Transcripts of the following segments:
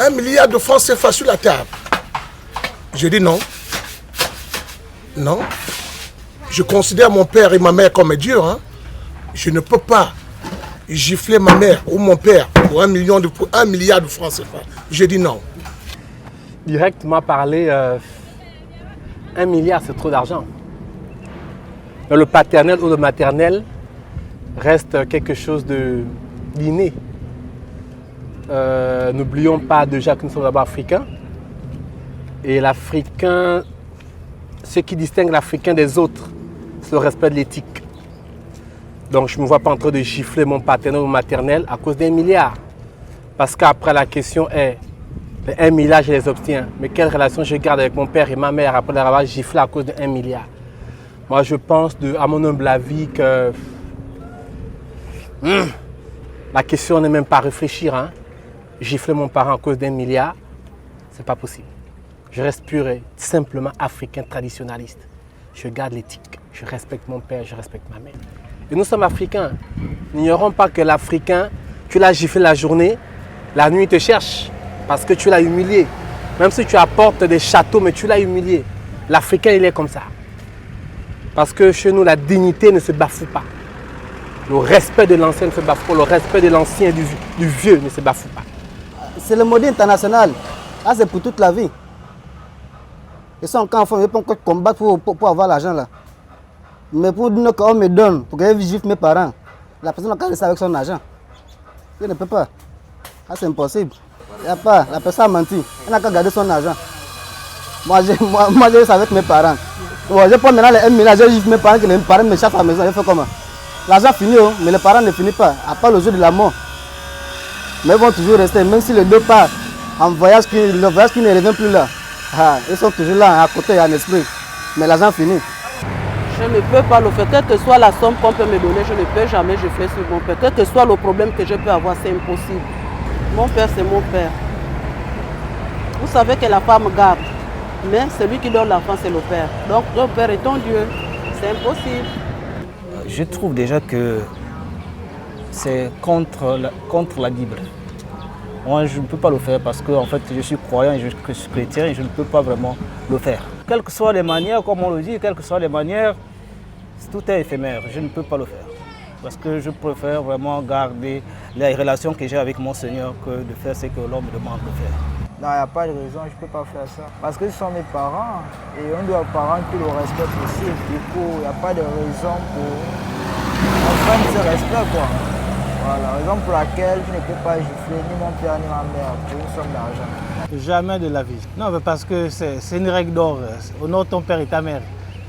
1 milliard de francs CFA sur la table. Je dis non. Non. Je considère mon père et ma mère comme Dieu. Hein. Je ne peux pas gifler ma mère ou mon père pour 1 milliard de francs CFA. Je dis non. Directement parler, 1 milliard, c'est trop d'argent. Mais le paternel ou le maternel reste quelque chose d'inné. N'oublions pas déjà que nous sommes d'abord africains. Et l'Africain, ce qui distingue l'Africain des autres, c'est le respect de l'éthique. Donc je ne me vois pas en train de gifler mon paternel ou maternel à cause d'1 milliard. Parce qu'après la question est, les 1 milliard, je les obtiens. Mais quelle relation je garde avec mon père et ma mère après leur avoir giflé à cause de 1 milliard? Moi je pense, à mon humble avis, que la question n'est même pas à réfléchir. Hein. Gifler mon parent à cause d'1 milliard, c'est pas possible. Je reste pur et simplement africain traditionnaliste. Je garde l'éthique. Je respecte mon père, je respecte ma mère. Et nous sommes africains. N'ignorons pas que l'Africain, tu l'as giflé la journée, la nuit il te cherche parce que tu l'as humilié. Même si tu apportes des châteaux, mais tu l'as humilié. L'Africain, il est comme ça. Parce que chez nous, la dignité ne se bafoue pas. Le respect de l'ancien ne se bafoue pas. Le respect de l'ancien et du vieux ne se bafoue pas. C'est le modèle international. Ah, c'est pour toute la vie. Ils sont encore enfants, ils peuvent encore combattre pour avoir l'argent là. Mais pour dire qu'on me donne, pour que je vive mes parents, la personne n'a qu'à rester avec son argent. Je ne peux pas. Ah, c'est impossible. Il n'y a pas. La personne a menti. Elle n'a qu'à garder son argent. Moi, je reste avec mes parents. Bon, je prends maintenant les 1 milliard, je vive mes parents, que les parents me chassent à la maison. Je fais comment? L'argent finit, mais les parents ne finissent pas, à part le jour de la mort. Mais ils vont toujours rester, même si les deux partent en voyage, le voyage qui ne revient plus là. Ah, ils sont toujours là, à côté, en esprit. Mais l'argent finit. Je ne peux pas le faire. Quelle que soit la somme qu'on peut me donner, je ne peux jamais gifler sur mon père. Quel que soit le problème que je peux avoir, c'est impossible. Mon père, c'est mon père. Vous savez que la femme garde, mais celui qui donne l'enfant, c'est le père. Donc, le père est ton Dieu. C'est impossible. Je trouve déjà que c'est contre la Bible. Moi, je ne peux pas le faire parce que en fait, je suis croyant et je suis chrétien et je ne peux pas vraiment le faire. Quelles que soient les manières, comme on le dit, quelles que soient les manières, tout est éphémère. Je ne peux pas le faire. Parce que je préfère vraiment garder les relations que j'ai avec mon Seigneur que de faire ce que l'homme me demande de faire. Non, il n'y a pas de raison, je ne peux pas faire ça. Parce que ce sont mes parents et on doit aux parents tout le respect possible. Du coup, il n'y a pas de raison pour enfreindre ce respect, quoi. Voilà, raison pour laquelle je ne peux pas gifler ni mon père ni ma mère pour une somme d'argent. Jamais de la vie. Non, mais parce que c'est une règle d'or. Honore ton père et ta mère.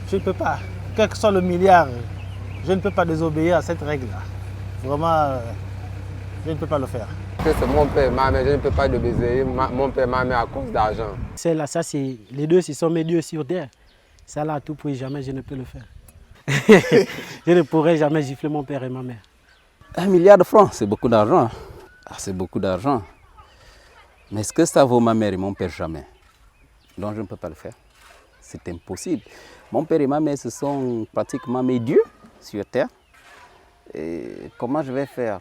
Je ne peux pas. Quel que soit le milliard, je ne peux pas désobéir à cette règle-là. Vraiment, je ne peux pas le faire. C'est mon père, ma mère, je ne peux pas désobéir mon père, ma mère à cause d'argent. C'est là, ça c'est les deux, ce sont mes dieux sur terre. Ça là, à tout prix, jamais je ne peux le faire. Je ne pourrai jamais gifler mon père et ma mère. 1 milliard de francs, c'est beaucoup d'argent. Ah, c'est beaucoup d'argent. Mais est-ce que ça vaut ma mère et mon père? Jamais. Donc je ne peux pas le faire. C'est impossible. Mon père et ma mère, ce sont pratiquement mes dieux sur terre. Et comment je vais faire?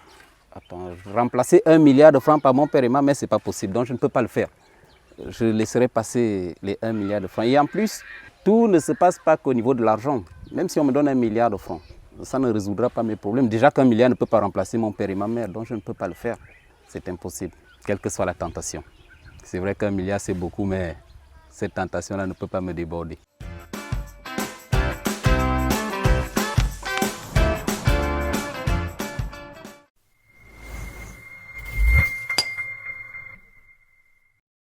Attends, remplacer 1 milliard de francs par mon père et ma mère, ce n'est pas possible. Donc je ne peux pas le faire. Je laisserai passer les 1 milliard de francs. Et en plus, tout ne se passe pas qu'au niveau de l'argent. Même si on me donne 1 milliard de francs, ça ne résoudra pas mes problèmes. Déjà qu'1 milliard ne peut pas remplacer mon père et ma mère, donc je ne peux pas le faire. C'est impossible, quelle que soit la tentation. C'est vrai qu'1 milliard c'est beaucoup, mais cette tentation-là ne peut pas me déborder.